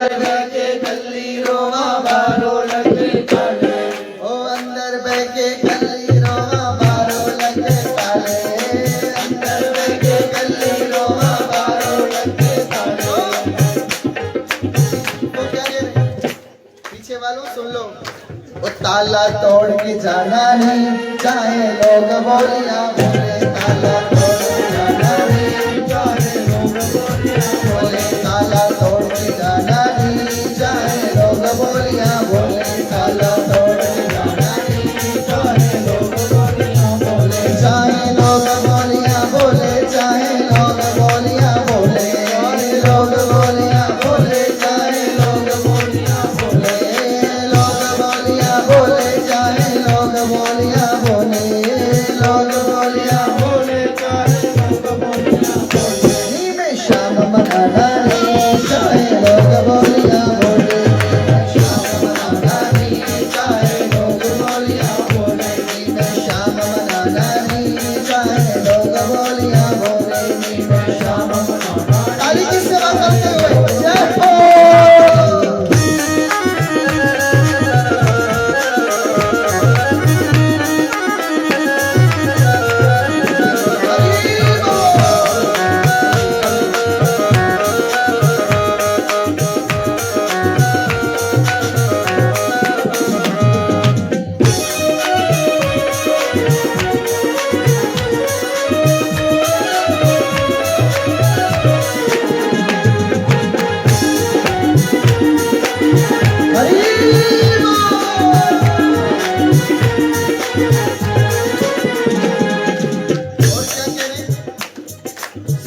के कल्ली रोवा बारो लगे काले, ओ अंदर बह के कल्ली रोवा बारो लगे काले, अंदर बह के कल्ली रोवा बारो लगे काले। वो क्या कह रहे? पीछे वालों सुन लो। वो ताला तोड़ के जाना नहीं, चाहे लोग बोलिया बोले, ताला तोड़ के जाना नहीं, चाहे लोग बोलिया बोले, ताला तोड़ के जाना नहीं, चाहे लोग बोलिया बोले, ताला तोड़ के जाना नहीं, चाहे लोग बोलिया बोले, चाहे लोग बोलिया बोले, चाहे लोग बोलिया बोले, लोग बोलिया बोले, चाहे लोग बोलिया बोले, लोग बोलिया बोले, चाहे लोग बोलिया बोले, लोग बोलिया बोले चाहे लोग बोलिया बोले, नी में शाम मनाना नहीं, चाहे लोग बोलिया बोले, शाम मनाना नहीं, चाहे लोग बोलिया बोले, नी में शाम मनाना नहीं, चाहे लोग बोलिया बोले, नी में शाम मनाना। ताली की सेवा करते हुए जय हो।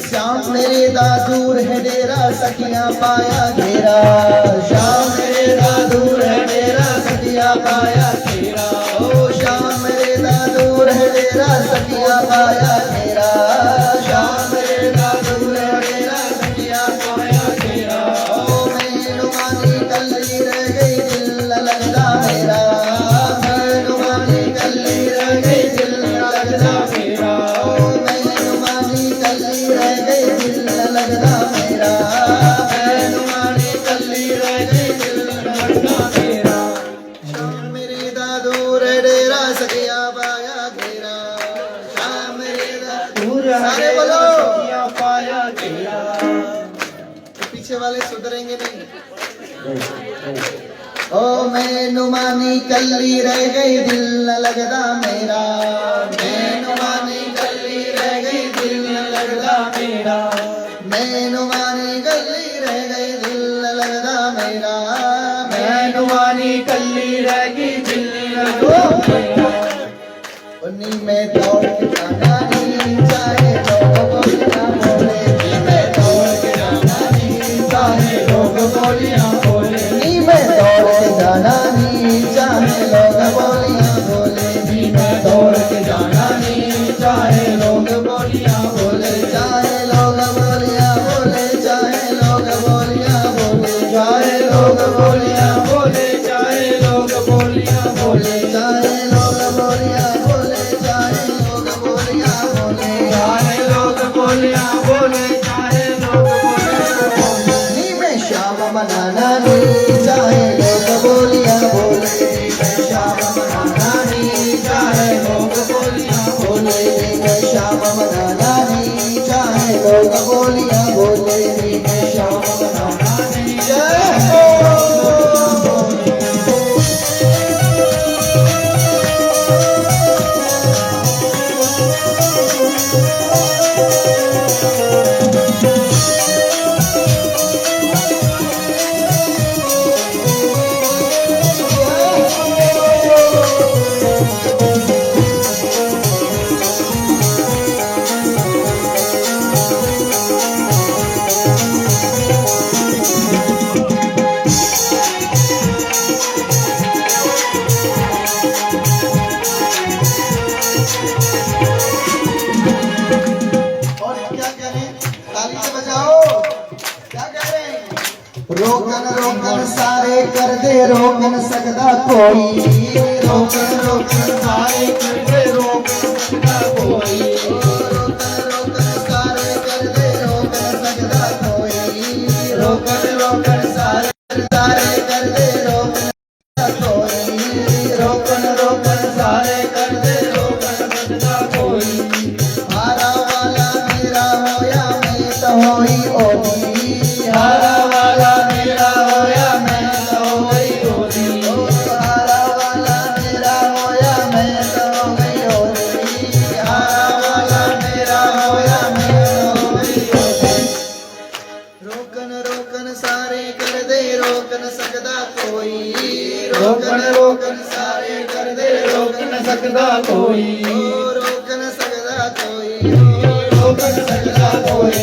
श्याम मेरे दादूर है डेरा, सखियां पाया घेरा, श्याम मेरे दादूर है डेरा, सखियां पाया घेरा, ओ श्याम मेरे दादूर है डेरा, सखियां पाया घेरा, श्याम मेरे दादूर है डेरा, सखियां पाया घेरा, ओ मैनू मानी कल्ली रह गई, दिल न लगदा मेरा, मैनू मानी कल्ली रह गई, दिल न लगदा मेरा, ओ मैनू मानी कल्ली रह गई, दिल न लगदा मेरा, मैनू मानी कल्ली रह गई, दिल न लगदा मेरा, श्याम मेरे दादूर है डेरा, सखियां पाया घेरा, श्याम मेरे दादूर सारे बोलो पाया घेरा। पीछे वाले सुधरेंगे नहीं। ओ मैनू मानी कल्ली रह गई, दिल न लगदा मेरा, मैनू मानी कल्ली रह गई, दिल न लगदा मेरा, मैनू मानी कल्ली रह गई, दिल न लगदा मेरा, मैनू मानी कल्ली रह गई, दिल न लगदा मेरा। उन्हीं में दौड़ के जाना नहीं, चाहे लोग बोलिया बोले, नी में दौड़ के जाना नहीं, चाहे लोग बोलिया बोले, नी में दौड़ के जाना नहीं, चाहे लोग बोलिया बोले, नी में दौड़ के जाना नहीं, चाहे लोग बोलिया बोले, चाहे लोग बोलिया बोले, चाहे लोग बोलिया बोले, चाहे लोग बोलिया बोले चाहे लोग बोलिया बोले, चाहे लोग बोलिया बोले, चाहे लोग बोलिया बोले, चाहे लोग बोलिया बोले, चाहे लोग बोलिया बोले, नी में श्याम मनाना नहीं, चाहे लोग बोलिया बोले, नी में श्याम मनाना नहीं, चाहे लोग बोलिया बोले, नी में श्याम मनाना नहीं, चाहे लोग बोलिया बोले, नी में श्याम मनाना नहीं। जय हो। और क्या कह रहे हैं? ताली से बजाओ। क्या कह रहे हैं? रोकन रोकन सारे कर दे, रोक न सकदा कोई, रोकन रोकन सारे कर दे, रोक न सकदा कोई, रोकन रोकन सारे कर दे, रोक न सकदा कोई, रोकन रोकन सारे सारे कर दे रोकन कोई, रोकन रोकन सारे कर दे रोकन सकता कोई। हारा वाला मेरा होया मैं तो होई ओदी, हारा वाला मेरा होया मैं तो होई ओदी। हारा वाला मेरा होया मैं तो होई ओदी, हारा वाला मेरा होया मैं तो होई ओदी। रोकन रोकन सारे कर दे रोकन सकदा कोई, रोकन रोकन सारे कर दे रोकन सकदा कोई। रोकन सकदा कोई, रोकन सकदा कोई,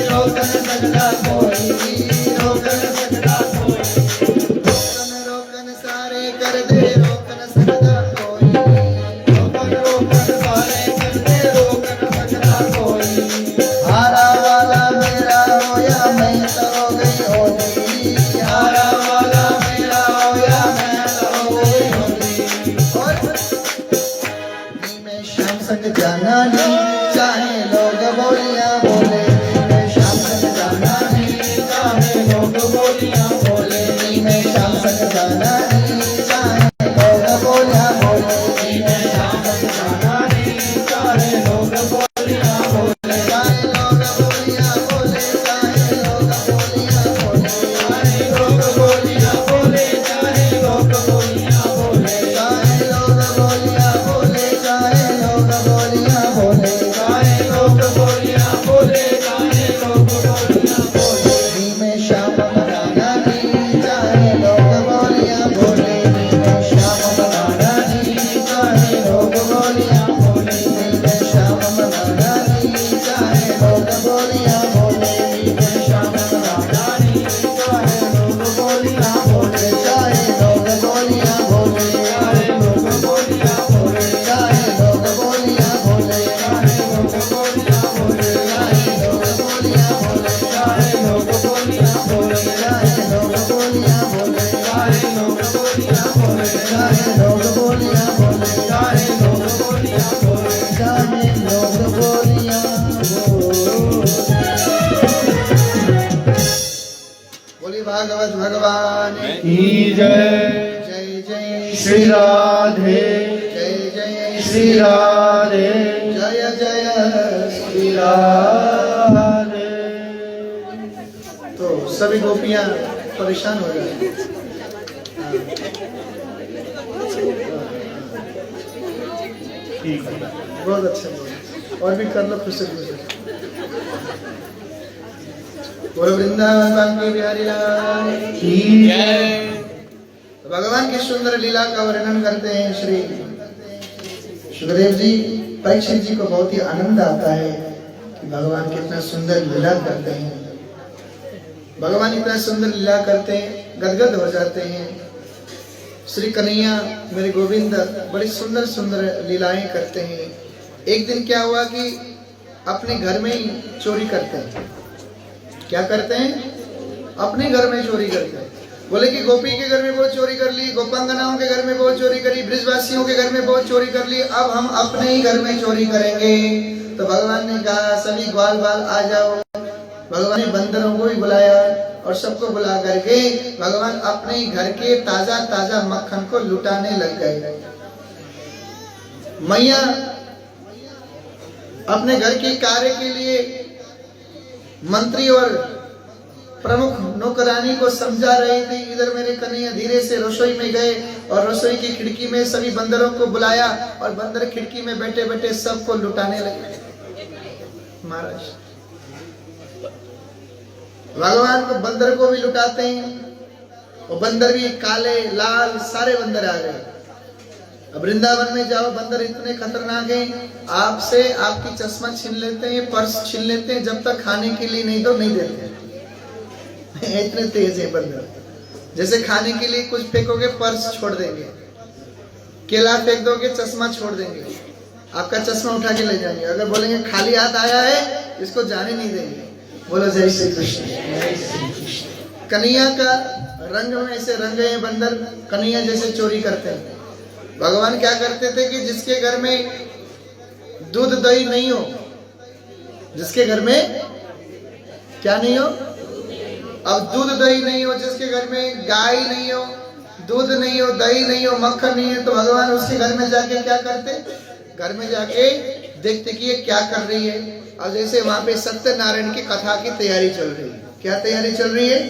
रोकन सकदा कोई, रोकन सकदा कोई। रोकन रोकन सारे कर दे रोकन सकदा कोई, रोकन रोकन सारे कर दे रोकन सकदा कोई। हारा वाला मेरा होया मैं तो हो गई होली, हारा वाला मेरा होया मैं तो हो गई होली। और नी में शाम संग जाना नहीं चाहे लोग बोलियां बोले, नी में शाम संग जाना नहीं चाहे लोग बोलियां बोले। नी में शाम संग जाना नहीं चाहे लोग बोलियां बोले, नी में शाम संग जाना नहीं चाहे लोग बोलियां बोले। चाहे लोग बोलियां बोले, चाहे लोग बोलियां बोले, चाहे लोग बोलियां बोले, चाहे लोग बोलियां बोले, चाहे लोग बोलियां बोले, चाहे लोग बोलियां बोले, चाहे लोग बोलियां बोले, चाहे लोग बोलियां बोले। नी में शाम बनाना नहीं चाहे लोग बोलियां बोले, नी में शाम बनाना नहीं चाहे लोग बोलियां बोले, नी में शाम बनाना नहीं चाहे लोग बोलियां बोले, नी में शाम बनाना नहीं चाहे लोग बोलियां बोले। चाहे लोग बोलियां बोले, चाहे लोग बोलियां बोले, चाहे लोग बोलियां बोले, चाहे लोग बोलियां बोले, चाहे लोग बोलियां बोले, चाहे लोग बोलियां बोले, चाहे लोग बोलियां बोले, चाहे लोग बोलियां बोले, चाहे लोग बोलियां बोले, चाहे लोग बोलियां बोले, चाहे लोग बोलियां बोले। बोली भागवत भगवान की जय। जय जय श्री राधे, जय जय श्री राधे, जय जय श्री राधे। तो सभी गोपियां परेशान हो गई। ठीक है। बहुत अच्छा बोला। और भी कर लो खुश से खुश। बोलो वृंदावन के बिहारी लाल की जय। तो भगवान की सुंदर लीला का वर्णन करते हैं श्री सुखदेव जी। परीक्षित जी को बहुत ही आनंद आता है कि भगवान कितना सुंदर लीला करते हैं। भगवान इतना सुंदर लीला करते हैं, गदगद हो जाते हैं। श्री कन्हैया मेरे गोविंद बड़ी सुंदर सुंदर लीलाएं करते हैं। एक दिन क्या हुआ कि अपने घर में ही चोरी करते हैं। क्या करते हैं? अपने घर में चोरी करते हैं। बोले कि गोपी के घर में बहुत चोरी कर ली, गोपांगनाओं के घर में बहुत चोरी करी, ब्रिजवासियों के घर में बहुत चोरी कर ली, अब हम अपने ही घर में चोरी करेंगे। तो भगवान ने कहा सभी ग्वाल बाल आ जाओ। भगवान ने बंदरों को भी बुलाया और सबको बुला करके भगवान अपने ही घर के ताजा ताजा मक्खन को लुटाने लग गए। मैया अपने घर के कार्य के लिए मंत्री और प्रमुख नौकरानी को समझा रही थी। इधर मेरे कन्हैया धीरे से रसोई में गए और रसोई की खिड़की में सभी बंदरों को बुलाया और बंदर खिड़की में बैठे बैठे सबको लुटाने लगे। महाराज भगवान को बंदर को भी लुटाते हैं और बंदर भी काले लाल सारे बंदर आ गए। अब वृंदावन में जाओ, बंदर इतने खतरनाक हैं, आपसे आपकी चश्मा छीन लेते हैं, पर्स छीन लेते हैं, जब तक खाने के लिए नहीं दो नहीं देते। इतने तेज है बंदर। जैसे खाने के लिए कुछ फेंकोगे पर्स छोड़ देंगे, केला फेंक दोगे चश्मा छोड़ देंगे, आपका चश्मा उठा के ले जाएंगे। अगर बोलेंगे खाली हाथ आया है इसको जाने नहीं देंगे। बोलो जय श्री कृष्ण। कन्हैया का रंग में ऐसे रंग है बंदर, कन्हैया जैसे चोरी करते हैं। भगवान क्या करते थे कि जिसके घर में दूध दही नहीं हो, जिसके घर में क्या नहीं हो, अब दूध दही नहीं हो, जिसके घर में गाय नहीं हो, दूध नहीं हो, दही नहीं हो, मक्खन नहीं है, तो भगवान उसके घर में जाके क्या करते? घर में जाके देखते कि ये क्या कर रही है। और जैसे वहां पे सत्यनारायण की कथा की तैयारी चल रही है। क्या तैयारी चल रही है?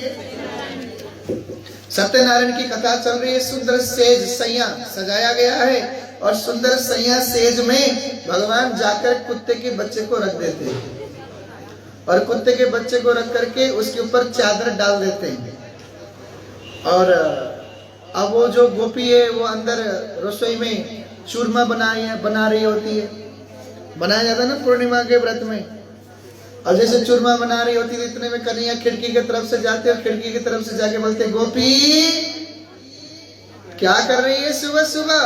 सत्यनारायण की कथा चल रही है। सुंदर सेज सैया सजाया गया है और सुंदर सैया सेज में भगवान जाकर कुत्ते के बच्चे को रख देते हैं और कुत्ते के बच्चे को रख करके उसके ऊपर चादर डाल देते हैं। और अब वो जो गोपी है वो अंदर रसोई में चूरमा बना रही होती है। बनाया जाता है ना पूर्णिमा के व्रत में। और जैसे चूरमा बना रही होती है, इतने में कन्हैया खिड़की की तरफ से जाते और खिड़की की तरफ से जाके बोलते, गोपी क्या कर रही है सुबह सुबह?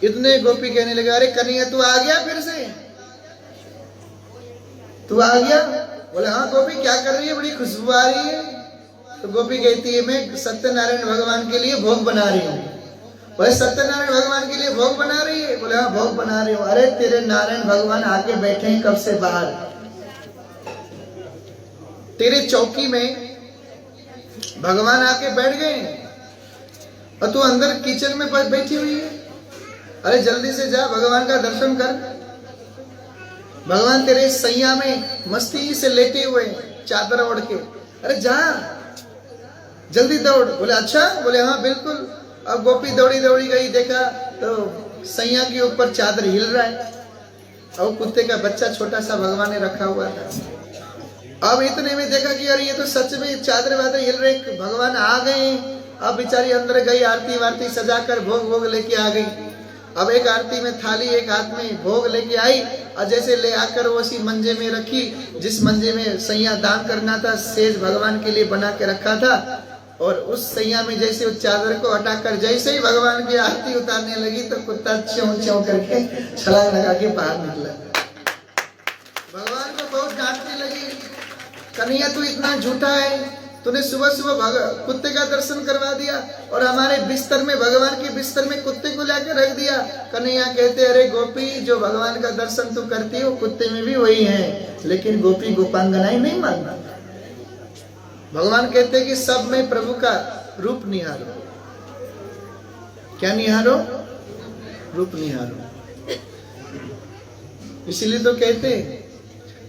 इतने गोपी कहने लगे, अरे कन्हैया तू आ गया फिर से? तू आ गया? बोले हाँ गोपी क्या कर रही है, बड़ी खुशबू आ रही है। तो गोपी कहती है, मैं सत्यनारायण भगवान के लिए भोग बना रही हूँ। बोले सत्यनारायण भगवान के लिए भोग बना रही है? बोले हाँ भोग बना रही हूँ। अरे तेरे नारायण भगवान आके बैठे हैं कब से बाहर, तेरे चौकी में भगवान आके बैठ गए और तू अंदर किचन में बैठी हुई है। अरे जल्दी से जा भगवान का दर्शन कर। भगवान तेरे सैया में मस्ती से लेटे हुए चादर ओढ़ के। अरे जा जल्दी दौड़। बोले अच्छा? बोले हाँ बिल्कुल। अब गोपी दौड़ी दौड़ी गई, देखा तो सैया के ऊपर चादर हिल रहा है और कुत्ते का बच्चा छोटा सा भगवान ने रखा हुआ था। अब इतने में देखा कि यार ये तो सच में चादर वादर हिल रहे, भगवान आ गए। अब बेचारी अंदर गई, आरती वारती सजाकर भोग भोग लेके आ गई। अब एक आरती में थाली, एक हाथ में भोग लेके आई और जैसे ले आकर वो उसी मंजे में रखी जिस मंजे में सैया दान करना था, सेज भगवान के लिए बना के रखा था। और उस सैया में जैसे उस चादर को हटाकर जैसे ही भगवान की आरती उतारने लगी तो कुत्ता च्यों च्यों करके छलांग लगा के बाहर निकला। भगवान को बहुत डांटने लगी, कन्हैया तू इतना झूठा है, तूने सुबह सुबह कुत्ते का दर्शन करवा दिया और हमारे बिस्तर में, भगवान के बिस्तर में कुत्ते को लाकर रख दिया। कन्हैया कहते, अरे गोपी जो भगवान का दर्शन तू करती हो कुत्ते में भी वही है, लेकिन गोपी गोपांगनाएं नहीं मानना। भगवान कहते कि सब में प्रभु का रूप निहारो। क्या निहारो? रूप निहारो। इसीलिए तो कहते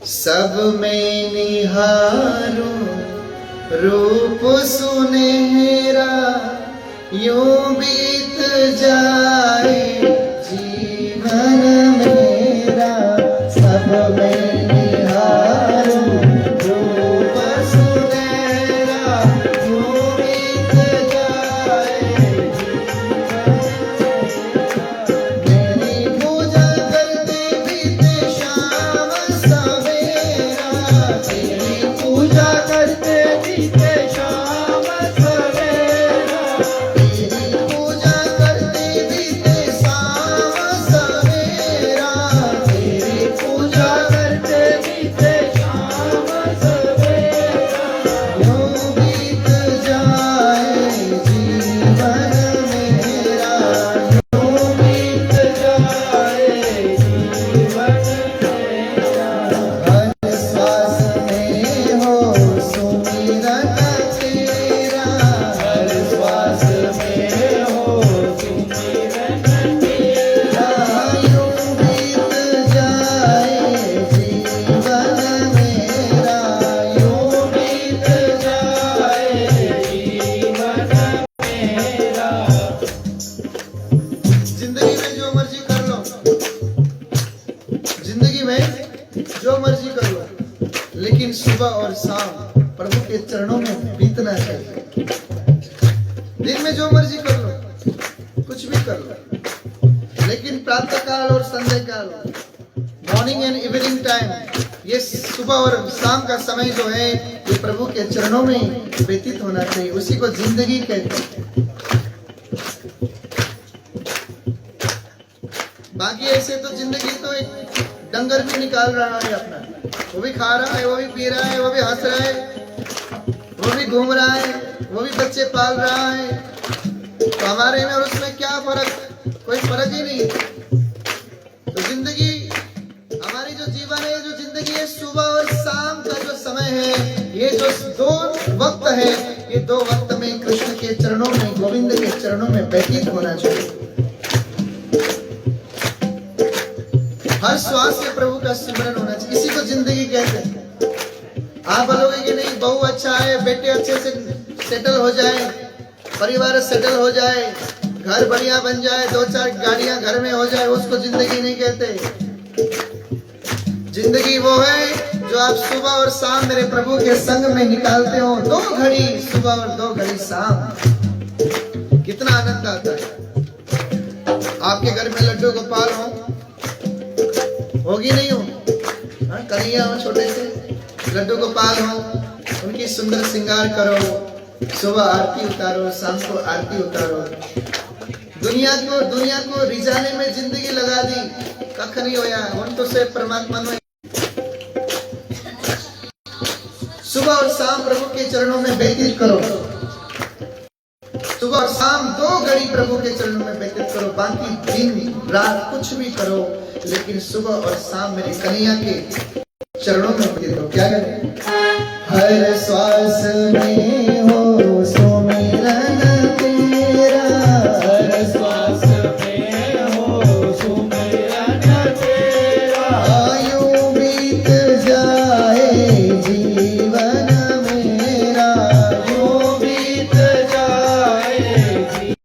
सब में निहारो रूप सुनहरा, यूं बीत जाए जीवन मेरा। सब में निहारो रूप सुनहरा, यूं बीत जाए मेरी पूजा करते बीते शाम सवेरा। तेरी पूजा करते बीते शाम सवेरा। तेरी पूजा करते बीते शाम सवेरा। तेरी पूजा करते बीते शाम सवेरा। यूं बीत जाए जीवन मेरा, यूं बीत जाए जीवन मेरा। हर श्वास में हो सुमिरन तेरा, हर श्वास में हो सुमिरन तेरा। यूं बीत जाए जीवन मेरा, यूं बीत जाए जीवन मेरा। जिंदगी में जो मर्जी कर लो, जिंदगी में जो मर्जी कर लो, लेकिन सुबह और शाम प्रभु के चरणों में बीतना चाहिए। दिन में जो मर्जी कर लो, कुछ भी कर लो, लेकिन प्रातः काल और संध्या काल, मॉर्निंग एंड इवनिंग टाइम, ये सुबह और शाम का समय जो है ये प्रभु के चरणों में व्यतीत होना चाहिए। उसी को जिंदगी कहते हैं। बाकी ऐसे तो जिंदगी तो एक डंगर भी निकाल रहा है अपना, वो भी खा रहा है, वो भी पी रहा है, वो भी हंस रहा है, वो भी घूम रहा है, वो भी बच्चे पाल रहा है। तो हमारे में और उसमें क्या फर्क? कोई फर्क ही नहीं है। तो जिंदगी हमारी जो जीवन है, जो जिंदगी है, सुबह और शाम का जो समय है, ये जो दो वक्त है, ये 2 वक्त में कृष्ण के चरणों में, गोविंद के चरणों में व्यतीत होना चाहिए। हर श्वास में प्रभु का स्मरण होना चाहिए। इसी को जिंदगी कहते हैं। आप बोलोगे कि नहीं बहू अच्छा है, बेटे अच्छे से सेटल हो जाए, परिवार सेटल हो जाए, घर बढ़िया बन जाए, 2-4 गाड़ियां घर में हो जाए, उसको जिंदगी नहीं कहते। जिंदगी वो है जो आप सुबह और शाम मेरे प्रभु के संग में निकालते हो। 2 घड़ी सुबह और 2 घड़ी शाम, कितना आनंद आता है। आपके घर में लड्डू गोपाल हो, होगी नहीं हो, कन्हैया हो, छोटे से लड्डू गोपाल हो, उनकी सुंदर श्रृंगार करो, सुबह आरती उतारो, शाम को आरती उतारो। दुनिया को रिझाने में जिंदगी लगा दी, कख नहीं होया। हम तो से परमात्मा में सुबह और शाम प्रभु के चरणों में व्यतीत करो। सुबह और शाम 2 घड़ी प्रभु के चरणों में व्यतीत करो। बाकी दिन रात कुछ भी करो, लेकिन सुबह और शाम मेरे कन्हैया के चरणों में व्यतीत करो। क्या करें? हर श्वास में